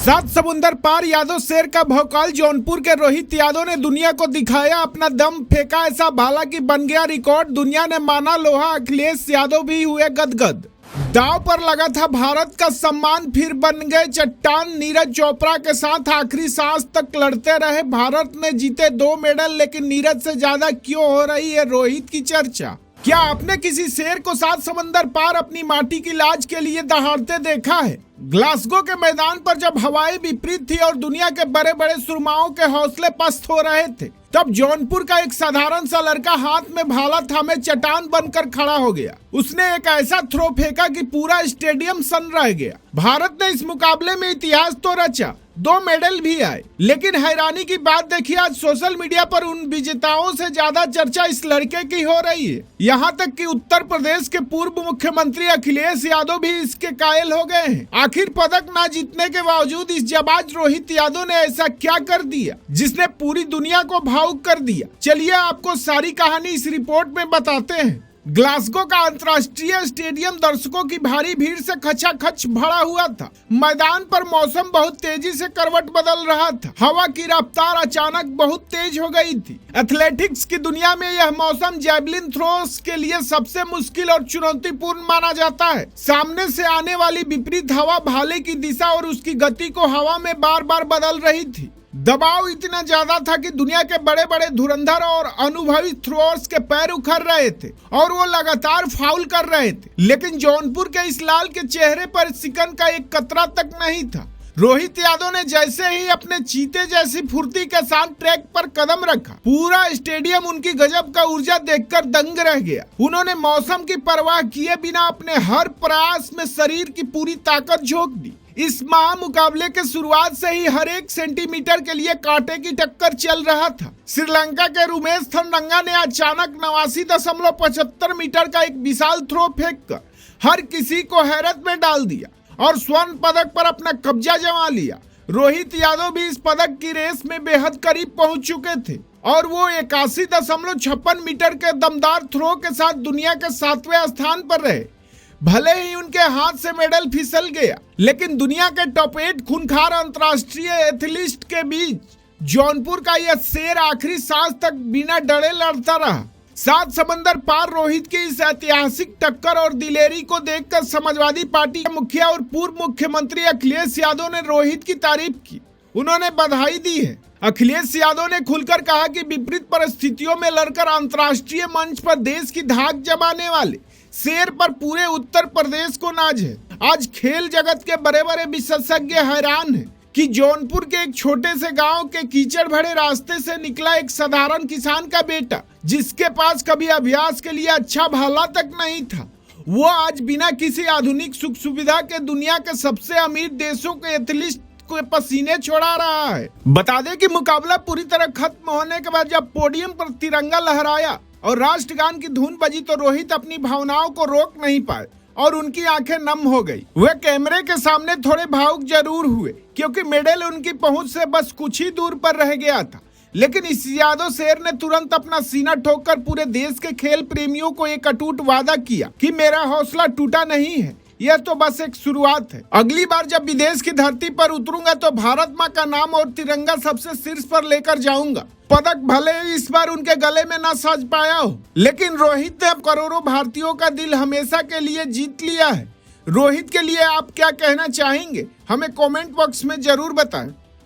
सात समुंदर पार यादव शेर का भौकाल। जौनपुर के रोहित यादव ने दुनिया को दिखाया अपना दम, फेंका ऐसा भाला कि बन गया रिकॉर्ड। दुनिया ने माना लोहा, अखिलेश यादव भी हुए गदगद। दांव पर लगा था भारत का सम्मान, फिर बन गए चट्टान। नीरज चोपड़ा के साथ आखिरी सांस तक लड़ते रहे। भारत ने जीते 2 मेडल, लेकिन नीरज से ज्यादा क्यों हो रही है रोहित की चर्चा? क्या आपने किसी शेर को 7 समंदर पार अपनी माटी की लाज के लिए दहाड़ते देखा है? ग्लासगो के मैदान पर जब हवाएं विपरीत थी और दुनिया के बड़े बड़े सुरमाओं के हौसले पस्त हो रहे थे, तब जौनपुर का एक साधारण सा लड़का हाथ में भाला थामे चट्टान बनकर खड़ा हो गया। उसने एक ऐसा थ्रो फेंका कि पूरा स्टेडियम सन्न रह गया। भारत ने इस मुकाबले में इतिहास तो रचा, 2 मेडल भी आए, लेकिन हैरानी की बात देखिए, आज सोशल मीडिया पर उन विजेताओं से ज्यादा चर्चा इस लड़के की हो रही है। यहाँ तक कि उत्तर प्रदेश के पूर्व मुख्यमंत्री अखिलेश यादव भी इसके कायल हो गए हैं। आखिर पदक ना जीतने के बावजूद इस जाबाज रोहित यादव ने ऐसा क्या कर दिया जिसने पूरी दुनिया को भावुक कर दिया? चलिए आपको सारी कहानी इस रिपोर्ट में बताते हैं। ग्लासगो का अंतर्राष्ट्रीय स्टेडियम दर्शकों की भारी भीड़ से खचाखच भरा हुआ था। मैदान पर मौसम बहुत तेजी से करवट बदल रहा था। हवा की रफ्तार अचानक बहुत तेज हो गई थी। एथलेटिक्स की दुनिया में यह मौसम जैवलिन थ्रोस के लिए सबसे मुश्किल और चुनौतीपूर्ण माना जाता है। सामने से आने वाली विपरीत हवा भाले की दिशा और उसकी गति को हवा में बार बार बदल रही थी। दबाव इतना ज्यादा था कि दुनिया के बड़े बड़े धुरंधर और अनुभवी थ्रोअर्स के पैर उखड़ रहे थे और वो लगातार फाउल कर रहे थे। लेकिन जौनपुर के इस लाल के चेहरे पर सिकन का एक कतरा तक नहीं था। रोहित यादव ने जैसे ही अपने चीते जैसी फुर्ती के साथ ट्रैक पर कदम रखा, पूरा स्टेडियम उनकी गजब का ऊर्जा देखकर दंग रह गया। उन्होंने मौसम की परवाह किए बिना अपने हर प्रयास में शरीर की पूरी ताकत झोंक दी। इस महामुकाबले के शुरुआत से ही हर एक सेंटीमीटर के लिए कांटे की टक्कर चल रहा था। श्रीलंका के रुमेश थनरंगा ने अचानक 89.75 मीटर का एक विशाल थ्रो फेंककर हर किसी को हैरत में डाल दिया और स्वर्ण पदक पर अपना कब्जा जमा लिया। रोहित यादव भी इस पदक की रेस में बेहद करीब पहुंच चुके थे और वो 81.56 मीटर के दमदार थ्रो के साथ दुनिया के 7वें स्थान पर रहे। भले ही उनके हाथ से मेडल फिसल गया, लेकिन दुनिया के टॉप 8 खूंखार अंतर्राष्ट्रीय एथलीट के बीच जौनपुर का यह शेर आखिरी सांस तक बिना डरे लड़ता रहा। 7 समंदर पार रोहित की इस ऐतिहासिक टक्कर और दिलेरी को देखकर समाजवादी पार्टी के मुखिया और पूर्व मुख्यमंत्री अखिलेश यादव ने रोहित की तारीफ की। उन्होंने बधाई दी है। अखिलेश यादव ने खुलकर कहा कि विपरीत परिस्थितियों में लड़कर अंतर्राष्ट्रीय मंच पर देश की धाक जमाने वाले शेर पर पूरे उत्तर प्रदेश को नाज है। आज खेल जगत के बड़े बड़े विशेषज्ञ हैरान हैं कि जौनपुर के एक छोटे से गांव के कीचड़ भरे रास्ते से निकला एक साधारण किसान का बेटा, जिसके पास कभी अभ्यास के लिए अच्छा भाला तक नहीं था, वो आज बिना किसी आधुनिक सुख सुविधा के दुनिया के सबसे अमीर देशों के एथलीट को पसीने छोड़ा रहा है। बता दें कि मुकाबला पूरी तरह खत्म होने के बाद जब पोडियम पर तिरंगा लहराया और राष्ट्रगान की धुन बजी तो रोहित अपनी भावनाओं को रोक नहीं पाए और उनकी आंखें नम हो गई। वे कैमरे के सामने थोड़े भावुक जरूर हुए क्योंकि मेडल उनकी पहुंच से बस कुछ ही दूर पर रह गया था। लेकिन इस यादव शेर ने तुरंत अपना सीना ठोककर पूरे देश के खेल प्रेमियों को एक अटूट वादा किया कि मेरा हौसला टूटा नहीं है, यह तो बस एक शुरुआत है। अगली बार जब विदेश की धरती पर उतरूंगा तो भारत माँ का नाम और तिरंगा सबसे शीर्ष पर लेकर जाऊंगा। पदक भले इस बार उनके गले में ना सज पाया हो, लेकिन रोहित ने अब करोड़ों भारतीयों का दिल हमेशा के लिए जीत लिया है। रोहित के लिए आप क्या कहना चाहेंगे? हमें कमेंट बॉक्स में जरूर बताएं।